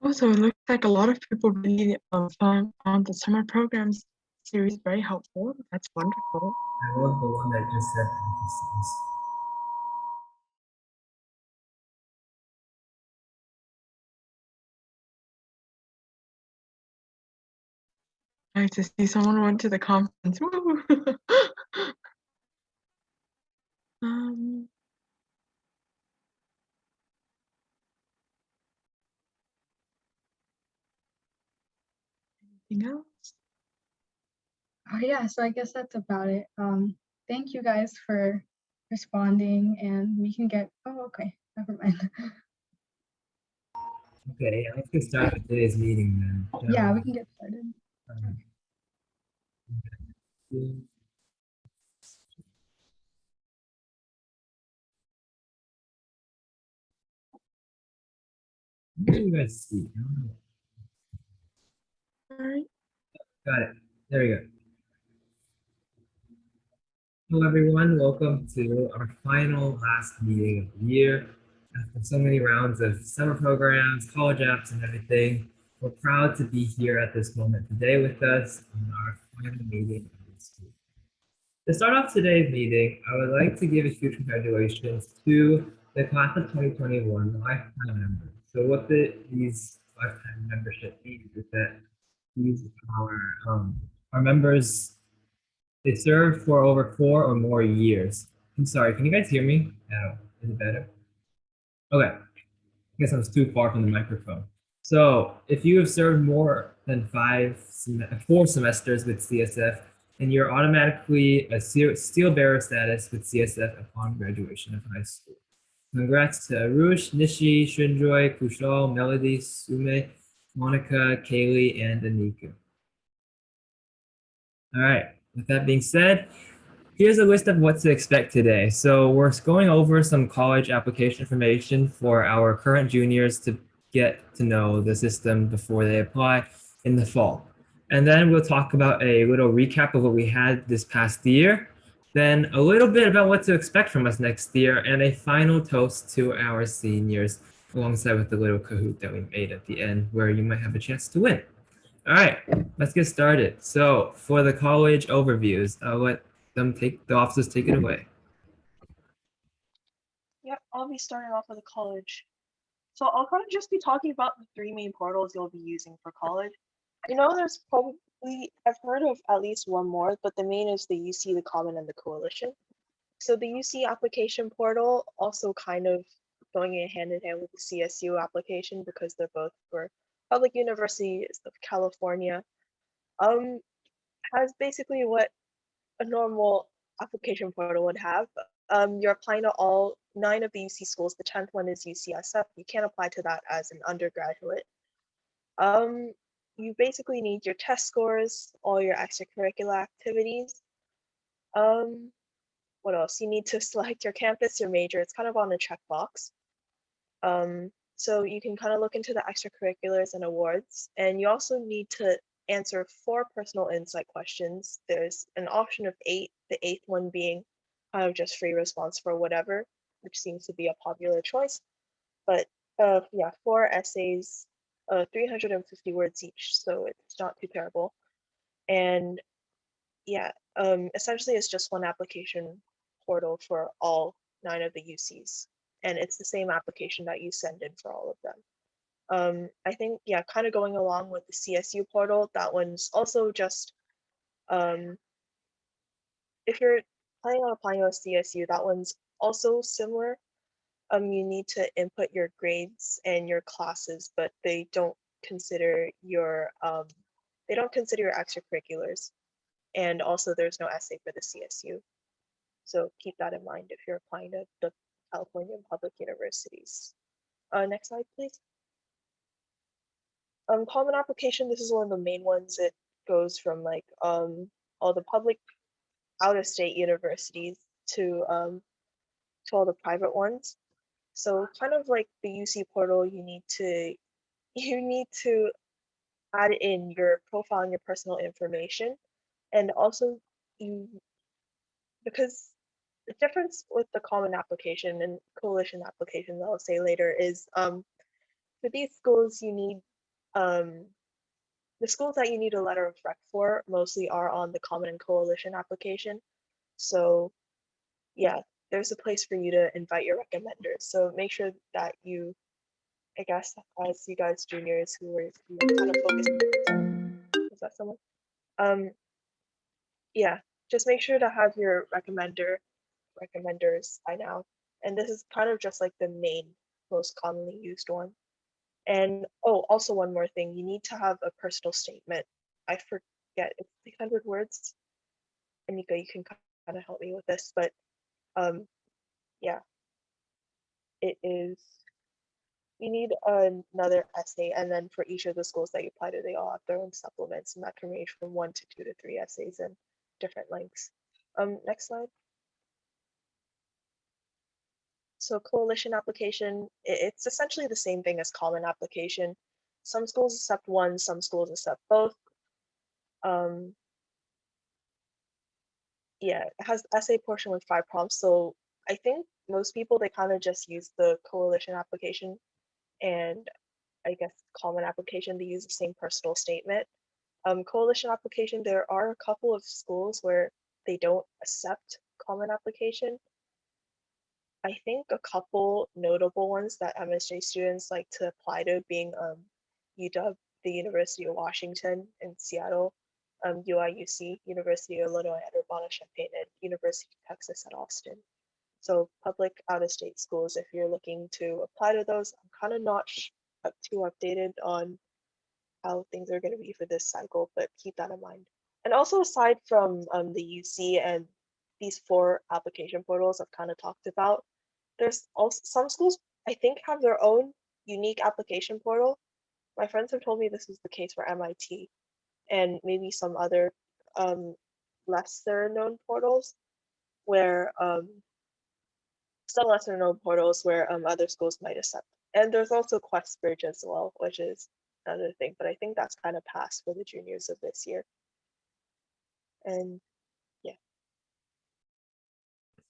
Also, it looks like a lot of people really found the summer programs series very helpful. That's wonderful. I love the one that just said emphasis. Nice to see someone went to the conference. Woo! um, anything else? Oh yeah, so I guess that's about it. Thank you guys for responding, and we can get, oh, okay, never mind. Okay, let's get started with today's meeting then. Yeah, we can get started. What do you guys see? All right. Got it. There we go. Hello, everyone. Welcome to our final last meeting of the year. After so many rounds of summer programs, college apps, and everything, we're proud to be here at this moment today with us on our final meeting of this year. To start off today's meeting, I would like to give a huge congratulations to the class of 2021 lifetime members. So what these lifetime membership means is that these our members, they served for over 4 or more years. I'm sorry, can you guys hear me? No, is it better? Okay, I guess I was too far from the microphone. So if you have served more than 4 semesters with CSF, then you're automatically a steel bearer status with CSF upon graduation of high school. Congrats to Arush, Nishi, Shunjoy, Kushal, Melody, Sume, Monica, Kaylee, and Anika. All right, with that being said, here's a list of what to expect today. So we're going over some college application information for our current juniors to get to know the system before they apply in the fall. And then we'll talk about a little recap of what we had this past year, then a little bit about what to expect from us next year, and a final toast to our seniors, alongside with the little Kahoot that we made at the end, where you might have a chance to win. All right, let's get started. So for the college overviews, I'll let the officers take it away. Yep, I'll be starting off with a college. So I'll kind of just be talking about the 3 main portals you'll be using for college. There's probably, I've heard of at least one more, but the main is the UC, the Common, and the Coalition. So the UC application portal also kind of going hand in hand with the CSU application because they're both for public universities of California. Has basically what a normal application portal would have. You're applying to all 9 of the UC schools. The 10th one is UCSF. You can't apply to that as an undergraduate. You basically need your test scores, all your extracurricular activities. What else? You need to select your campus, your major. It's kind of on a checkbox. So you can kind of look into the extracurriculars and awards, and you also need to answer 4 personal insight questions. There's an option of 8, the 8th one being kind of just free response for whatever, which seems to be a popular choice. But yeah, 4 essays, 350 words each, so it's not too terrible. And yeah, essentially it's just one application portal for all 9 of the UCs. And it's the same application that you send in for all of them. I think, yeah, kind of going along with the CSU portal, that one's also just, if you're planning on applying to CSU, that one's also similar. You need to input your grades and your classes, but they don't consider your extracurriculars. And also there's no essay for the CSU. So keep that in mind if you're applying to the California public universities. Next slide, please. Common application, this is one of the main ones. It goes from like all the public out-of-state universities to all the private ones. So kind of like the UC portal, you need to add in your profile and your personal information, and also because the difference with the common application and coalition application that I'll say later is for these schools you need The schools that you need a letter of rec for mostly are on the Common and Coalition application. So yeah, there's a place for you to invite your recommenders. So make sure that you, I guess, as you guys juniors who are kind of focused, is that someone? Yeah, just make sure to have your recommenders by now. And this is kind of just like the main, most commonly used one. And oh, also one more thing, you need to have a personal statement. I forget, it's 600 words. Anika, you can kind of help me with this, but yeah, it is, you need another essay, and then for each of the schools that you apply to, they all have their own supplements, and that can range from 1 to 2 to 3 essays and different lengths. Next slide. So coalition application, it's essentially the same thing as common application. Some schools accept one, some schools accept both. Yeah, it has essay portion with 5 prompts. So I think most people, they kind of just use the coalition application, and I guess common application, they use the same personal statement. Coalition application, there are a couple of schools where they don't accept common application. I think a couple notable ones that MSJ students like to apply to being UW, the University of Washington in Seattle, UIUC, University of Illinois at Urbana-Champaign, and University of Texas at Austin. So public out-of-state schools, if you're looking to apply to those, I'm kind of not too updated on how things are going to be for this cycle, but keep that in mind. And also, aside from the UC and these 4 application portals I've kind of talked about, there's also some schools I think have their own unique application portal. My friends have told me this is the case for MIT and maybe some other lesser known portals where some lesser known portals where other schools might accept. And there's also QuestBridge as well, which is another thing, but I think that's kind of passed for the juniors of this year. And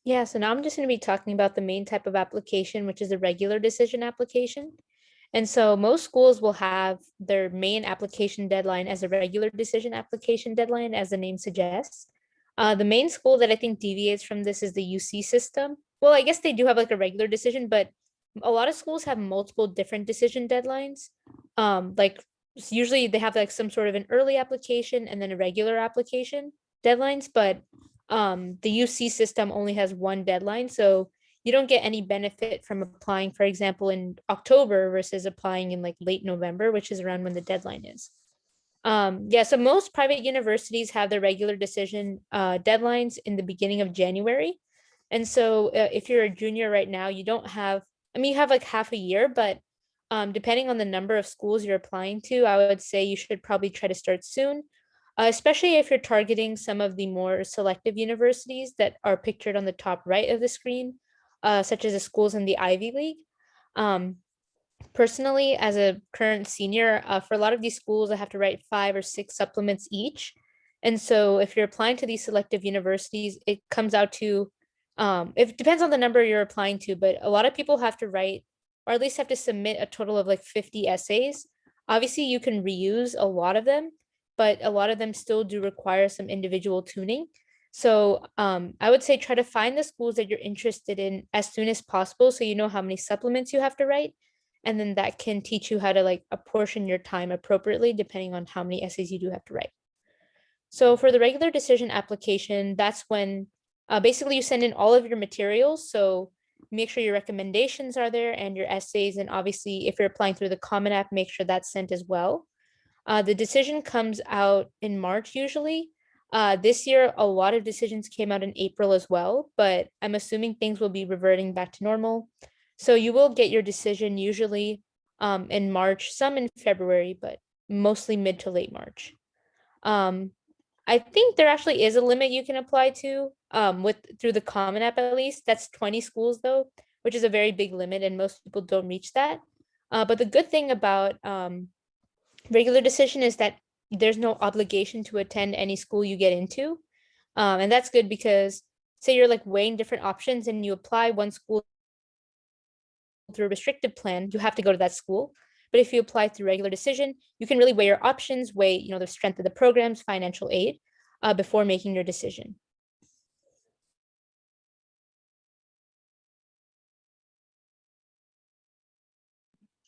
Yeah, so now I'm just going to be talking about the main type of application, which is the regular decision application. And so most schools will have their main application deadline as a regular decision application deadline, as the name suggests. The main school that I think deviates from this is the UC system. Well, I guess they do have like a regular decision, but a lot of schools have multiple different decision deadlines. Like usually they have like some sort of an early application and then a regular application deadlines, but the UC system only has one deadline. So you don't get any benefit from applying, for example, in October versus applying in like late November, which is around when the deadline is. Yeah, so most private universities have their regular decision deadlines in the beginning of January. And so if you're a junior right now, you don't have, I mean, you have like half a year, but depending on the number of schools you're applying to, I would say you should probably try to start soon. Especially if you're targeting some of the more selective universities that are pictured on the top right of the screen, such as the schools in the Ivy League. Personally, as a current senior, for a lot of these schools, I have to write 5 or 6 supplements each. And so if you're applying to these selective universities, it comes out to, it depends on the number you're applying to, but a lot of people have to write, or at least have to submit a total of like 50 essays. Obviously, you can reuse a lot of them, but a lot of them still do require some individual tuning. So I would say try to find the schools that you're interested in as soon as possible, so you know how many supplements you have to write. And then that can teach you how to like apportion your time appropriately depending on how many essays you do have to write. So for the regular decision application, that's when basically you send in all of your materials. So make sure your recommendations are there and your essays. And obviously, if you're applying through the Common App, make sure that's sent as well. The decision comes out in March usually. This year, a lot of decisions came out in April as well, but I'm assuming things will be reverting back to normal. So you will get your decision usually in March, some in February, but mostly mid to late March. I think there actually is a limit you can apply to through the Common App at least. That's 20 schools though, which is a very big limit and most people don't reach that. But the good thing about regular decision is that there's no obligation to attend any school you get into. And that's good because say you're like weighing different options and you apply one school through a restricted plan, you have to go to that school. But if you apply through regular decision, you can really weigh your options, weigh, the strength of the programs, financial aid, before making your decision.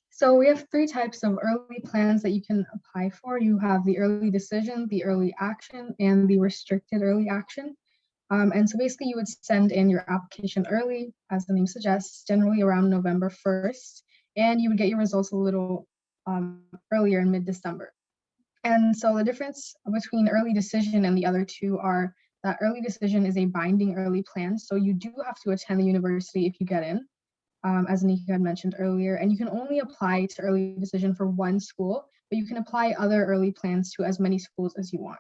So we have 3 types of early plans that you can apply for. You have the early decision, the early action, and the restricted early action. And so basically you would send in your application early, as the name suggests, generally around November 1st, and you would get your results a little earlier in mid-December. And so the difference between early decision and the other two are that early decision is a binding early plan. So you do have to attend the university if you get in, as Anika had mentioned earlier, and you can only apply to early decision for one school, but you can apply other early plans to as many schools as you want.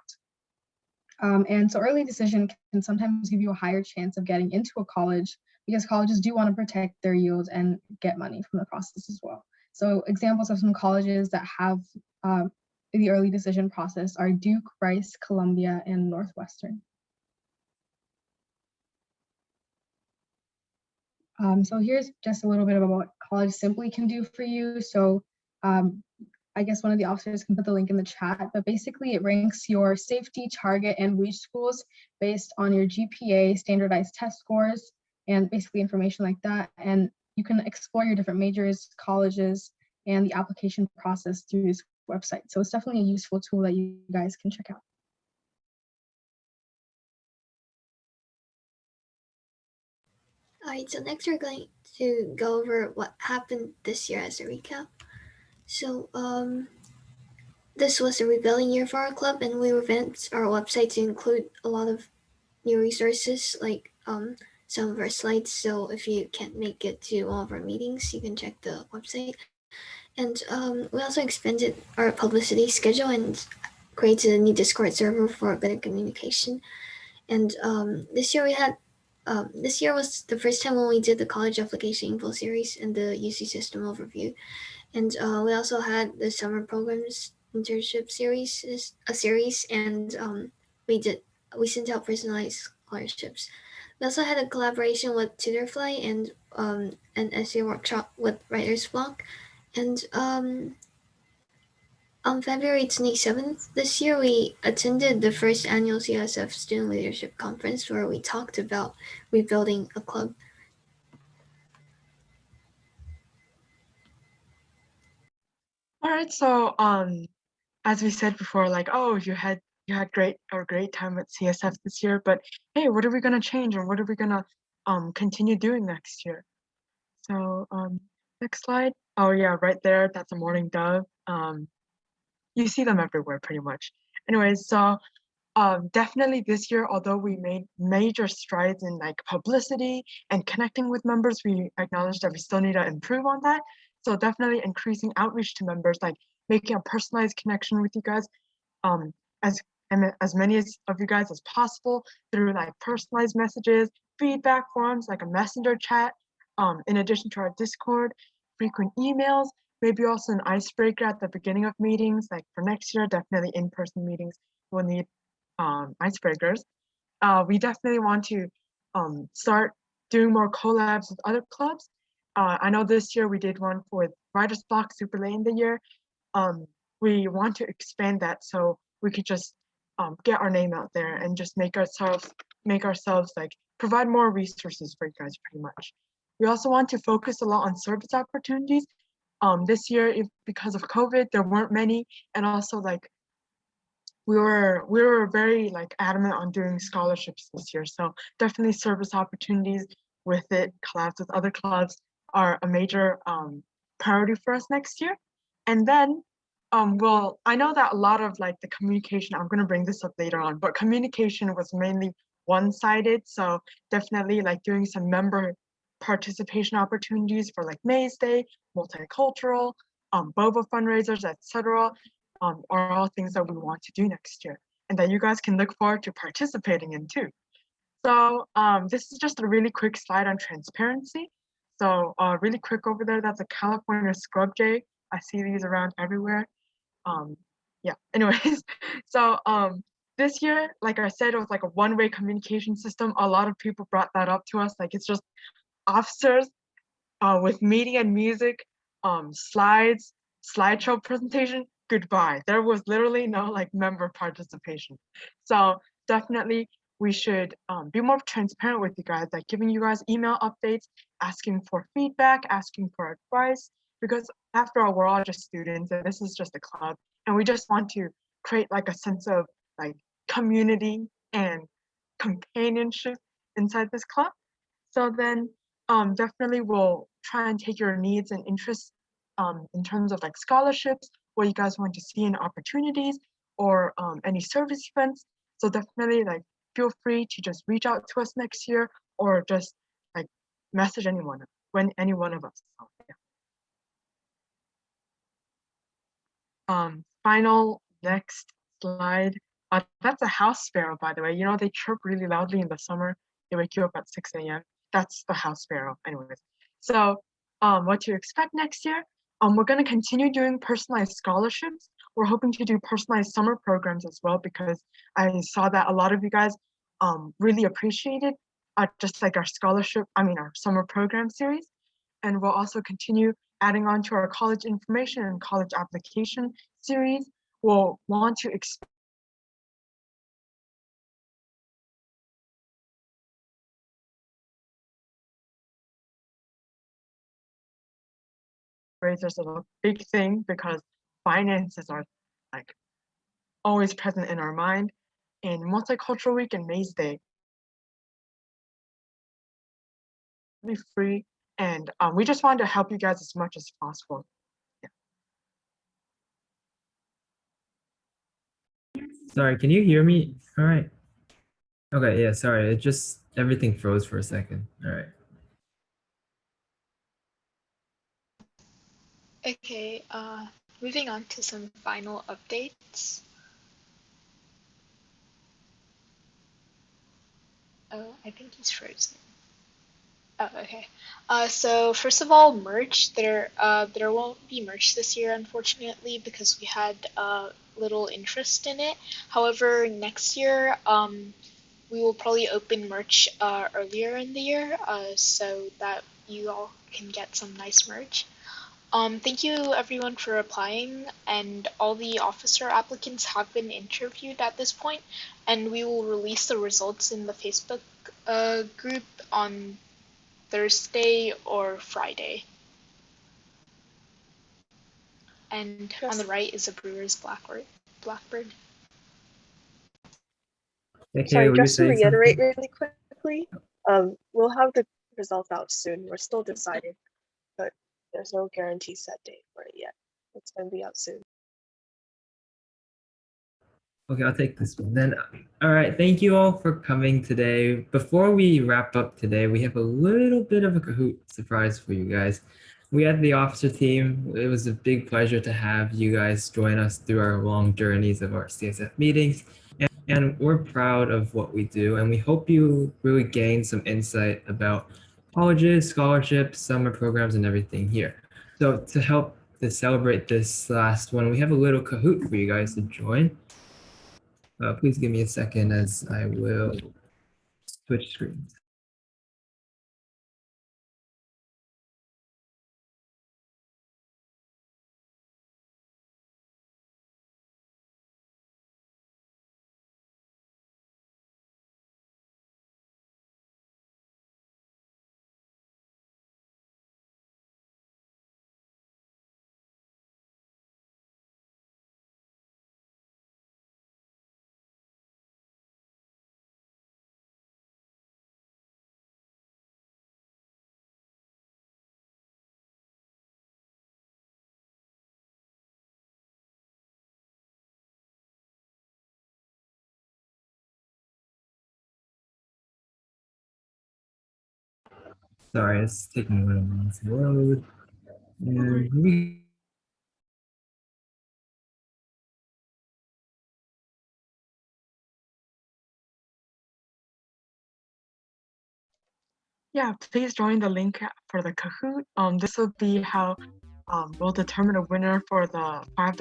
And so early decision can sometimes give you a higher chance of getting into a college because colleges do want to protect their yield and get money from the process as well. So examples of some colleges that have the early decision process are Duke, Rice, Columbia, and Northwestern. So here's just a little bit about what CollegeSimply can do for you. So I guess one of the officers can put the link in the chat, but basically it ranks your safety, target, and reach schools based on your GPA, standardized test scores, and basically information like that. And you can explore your different majors, colleges, and the application process through this website. So it's definitely a useful tool that you guys can check out. All right, so next we're going to go over what happened this year as a recap. So this was a rebuilding year for our club, and we revamped our website to include a lot of new resources, like some of our slides. So if you can't make it to all of our meetings, you can check the website. And we also expanded our publicity schedule and created a new Discord server for better communication. And this year was the first time when we did the college application info series and the UC system overview. And we also had the summer programs internship series, and we sent out personalized scholarships. We also had a collaboration with Tutorfly and an essay workshop with Writer's Block. And on February 27th this year, we attended the first annual CSF Student Leadership Conference where we talked about rebuilding a club. All right, so as we said before, like, oh, you had great time at CSF this year, but hey, what are we gonna change or what are we gonna continue doing next year? So next slide. Oh yeah, right there, that's a mourning dove. You see them everywhere pretty much. Anyways, so definitely this year, although we made major strides in like publicity and connecting with members, we acknowledge that we still need to improve on that. So definitely increasing outreach to members, like making a personalized connection with you guys, as many of you guys as possible through like personalized messages, feedback forms, like a messenger chat, in addition to our Discord, frequent emails, maybe also an icebreaker at the beginning of meetings. Like for next year, definitely in-person meetings will need icebreakers. We definitely want to start doing more collabs with other clubs. I know this year we did one with Writer's Block super late in the year. We want to expand that so we could just get our name out there and just make ourselves like provide more resources for you guys pretty much. We also want to focus a lot on service opportunities. This year, because of COVID, there weren't many, and also like we were very like adamant on doing scholarships this year. So definitely service opportunities with it, collabs with other clubs are a major priority for us next year. And then, well, I know that a lot of like the communication, I'm gonna bring this up later on, but communication was mainly one-sided. So definitely like doing some member participation opportunities for like Maze Day, multicultural, boba fundraisers, etc. Are all things that we want to do next year and that you guys can look forward to participating in too. So this is just a really quick slide on transparency. So really quick over there, that's a California scrub jay. I see these around everywhere. Yeah, anyways, so this year, like I said, it was like a one-way communication system. A lot of people brought that up to us. Like it's just officers with media and music, slides, slideshow presentation, goodbye. There was literally no like member participation. So definitely we should be more transparent with you guys, like giving you guys email updates, asking for feedback, asking for advice, because after all, we're all just students and this is just a club. And we just want to create like a sense of like community and companionship inside this club. So then definitely we'll try and take your needs and interests in terms of like scholarships, what you guys want to see in opportunities, or any service events. So definitely like feel free to just reach out to us next year or just like message any one of us. So, yeah. Final next slide. That's a house sparrow, by the way. You know, they chirp really loudly in the summer. They wake you up at 6 a.m. That's the house sparrow, anyways. So what to expect next year? We're going to continue doing personalized scholarships. We're hoping to do personalized summer programs as well, because I saw that a lot of you guys really appreciated just like our our summer program series. And we'll also continue adding on to our college information and college application series. We'll want to expand is a big thing because finances are like always present in our mind. In Multicultural Week and Maze Day, be free, and we just wanted to help you guys as much as possible. Sorry, can you hear me? All right. Okay, yeah, sorry. It just, everything froze for a second. All right. Okay, moving on to some final updates. Oh, I think he's frozen. Oh, okay. So first of all, merch. There won't be merch this year, unfortunately, because we had little interest in it. However, next year, we will probably open merch earlier in the year, so that you all can get some nice merch. Thank you everyone for applying, and all the officer applicants have been interviewed at this point, and we will release the results in the Facebook group on Thursday or Friday. And on the right is a brewer's blackbird. Sorry, were you just to saying reiterate something? really quickly, we'll have the results out soon. We're still deciding, but there's no guarantee set date for it yet. It's going to be out soon. Okay, I'll take this one then. All right, thank you all for coming today. Before we wrap up today, we have a little bit of a Kahoot surprise for you guys. We had the officer team. It was a big pleasure to have you guys join us through our long journeys of our CSF meetings. And we're proud of what we do, and we hope you really gain some insight about colleges, scholarships, summer programs, and everything here. So to help to celebrate this last one, we have a little Kahoot for you guys to join. Please give me a second as I will switch screens. Sorry, it's taking a little while to load. And Yeah, please join the link for the Kahoot. This will be how we'll determine a winner for the $5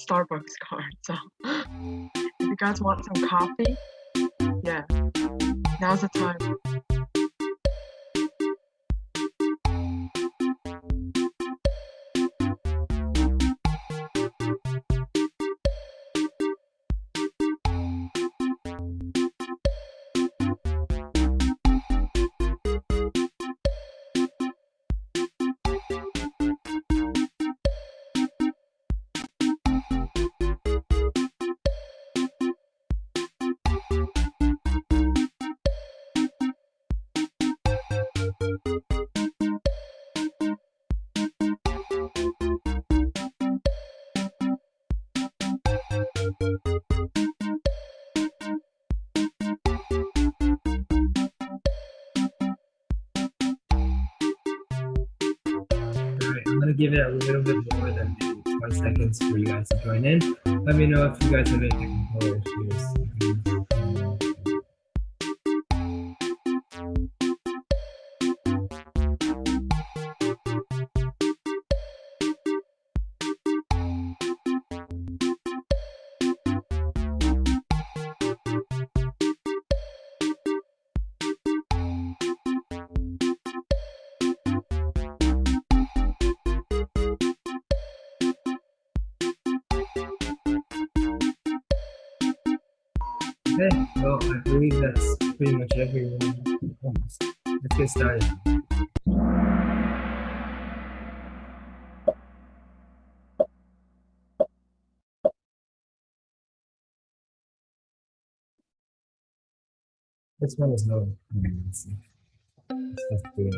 Starbucks card. So if you guys want some coffee, yeah, now's the time. give it a little bit more than maybe 20 seconds for you guys to join in. Let me know if you guys have any technical issues. Okay, well, I believe that's pretty much everyone. Almost. Let's get started. This one is no. Let's see. Let's do it.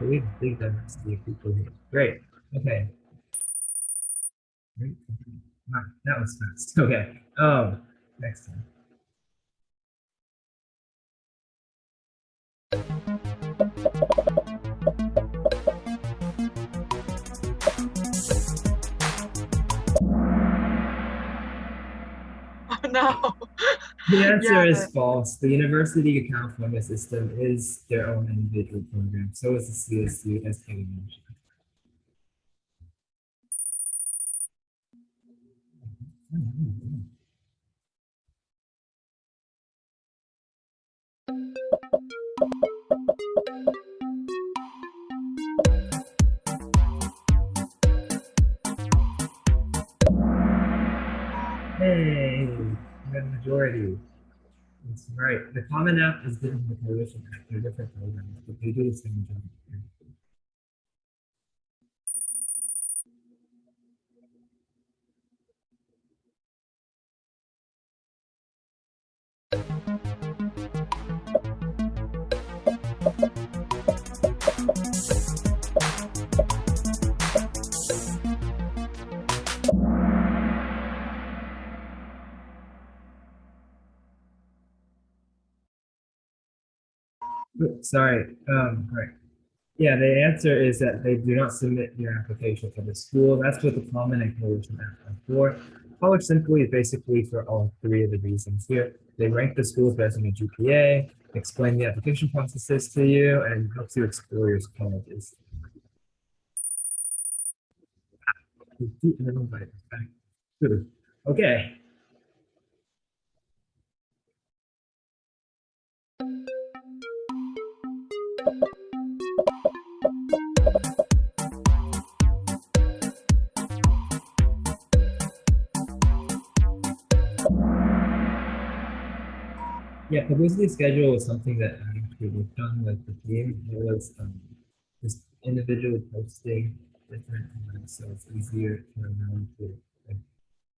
We have a big diversity of people here. Great. Okay. Great. Wow, that was fast. Okay. Next time. Oh no. The answer Yeah, is false. The University of California system is their own individual program. So is the CSU, as Kelly mentioned. Hey, we got a majority. That's right. The Common App is different from the Coalition App. They're different programs, but they do the same job. Oops, sorry. Right. Yeah, the answer is that they do not submit your application to the school. That's what the Common and Coalition App are for. CollegeSimply is basically for all three of the reasons here. They rank the schools based on your GPA, explain the application processes to you, and helps you explore your colleges. Okay. Yeah, publicity schedule was something that I actually worked on with the team. It was just individually posting different times, so it's easier to remember to like,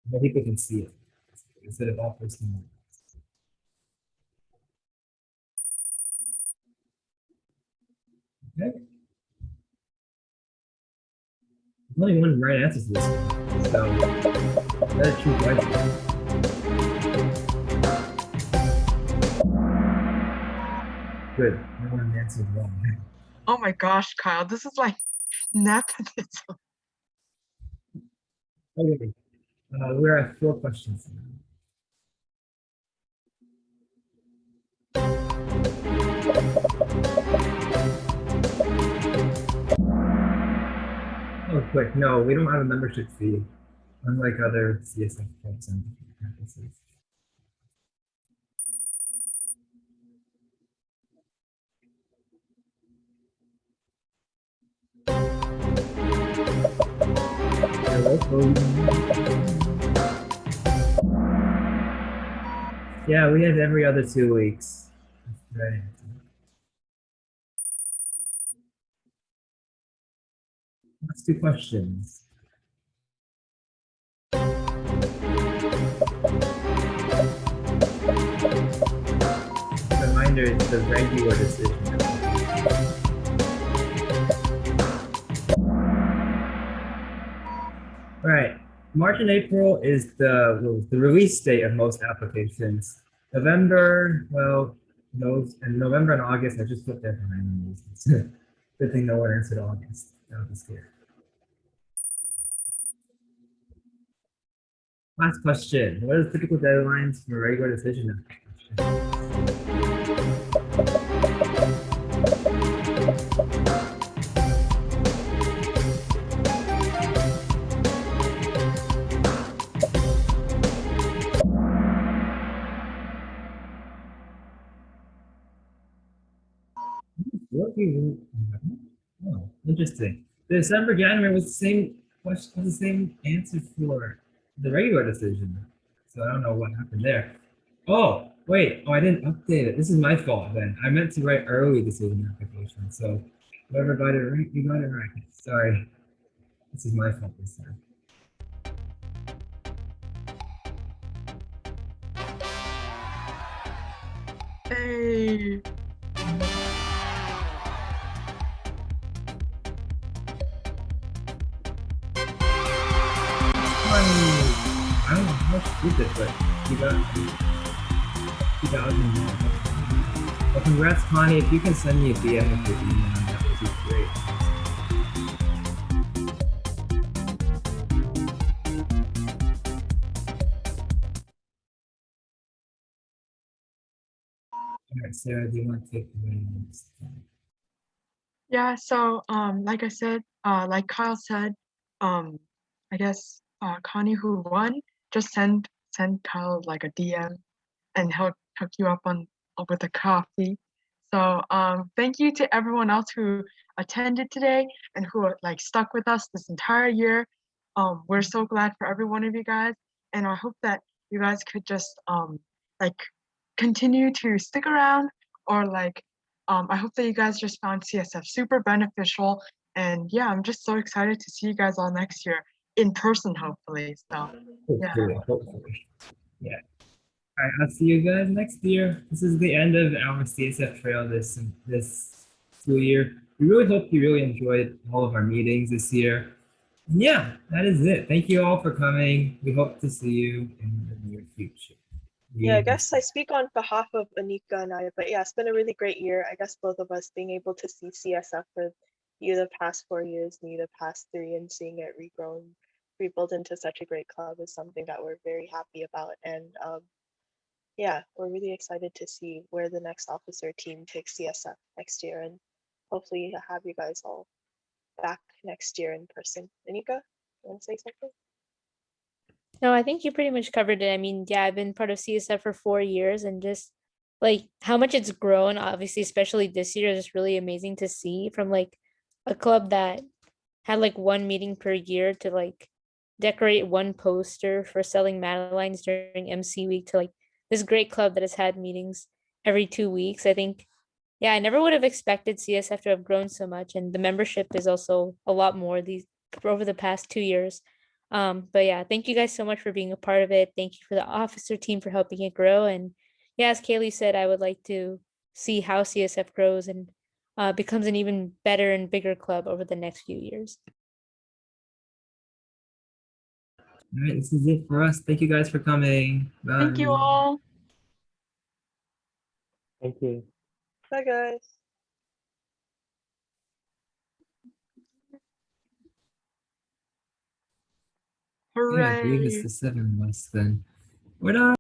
more people can see it instead of all posting. Okay. There's only one right answer to this one, so better choose wisely. Good. No one answered wrong. Oh my gosh, Kyle, this is like nepotism. Okay. We're at 4 questions now. Oh, quick. No, we don't have a membership fee, unlike other CSF clubs and campuses. Yeah, we have every other 2 weeks. Right. Last 2 questions. Reminder, it's the regular decision. 1 All right. March and April is the release date of most applications. November, well, those and November and August, I just put there for random reasons. Good thing no one answered August. That would be scary. Last question. What are typical deadlines for regular decision application? Oh, interesting. The December, January was the same question, was the same answer for the regular decision. So I don't know what happened there. Oh, wait. Oh, I didn't update it. This is my fault then. I meant to write early decision application. So whoever got it right, you got it right. Sorry. This is my fault this time. Hey. I don't know how much you did, but you got 2000. Well, congrats, Connie. If you can send me a DM with your email, that would be great. All right, Sarah, do you want to take the reins? Yeah, so like I said, like Kyle said, I guess Connie who won, just send Kyle like a DM and he'll hook you up with a coffee. So thank you to everyone else who attended today and who like stuck with us this entire year. We're so glad for every one of you guys, and I hope that you guys could just like continue to stick around, or like I hope that you guys just found CSF super beneficial. And yeah, I'm just so excited to see you guys all next year in person, hopefully. So yeah. Hopefully. Yeah. All right, I'll see you guys next year. This is the end of our CSF trail this school year. We really hope you really enjoyed all of our meetings this year. And yeah, that is it. Thank you all for coming. We hope to see you in the near future. Yeah, I guess I speak on behalf of Anika and I, but yeah, it's been a really great year. I guess both of us being able to see CSF for you the past 4 years, me the past 3, and seeing it regrown, rebuild into such a great club is something that we're very happy about. And yeah, we're really excited to see where the next officer team takes CSF next year, and hopefully have you guys all back next year in person. Anika, you want to say something? No, I think you pretty much covered it. I mean, yeah, I've been part of CSF for 4 years, and just like how much it's grown, obviously, especially this year, is just really amazing to see, from like a club that had like one meeting per year to like decorate one poster for selling Madeleines during MC week, to like this great club that has had meetings every 2 weeks. I think, yeah, I never would have expected CSF to have grown so much, and the membership is also a lot more these over the past 2 years. But yeah, thank you guys so much for being a part of it. Thank you for the officer team for helping it grow. And yeah, as Kaylee said, I would like to see how CSF grows and becomes an even better and bigger club over the next few years. All right, this is it for us. Thank you guys for coming. Bye. Thank you all. Thank you. Bye, guys. Yeah, I believe it's Hooray. the 7 of us then. We're done.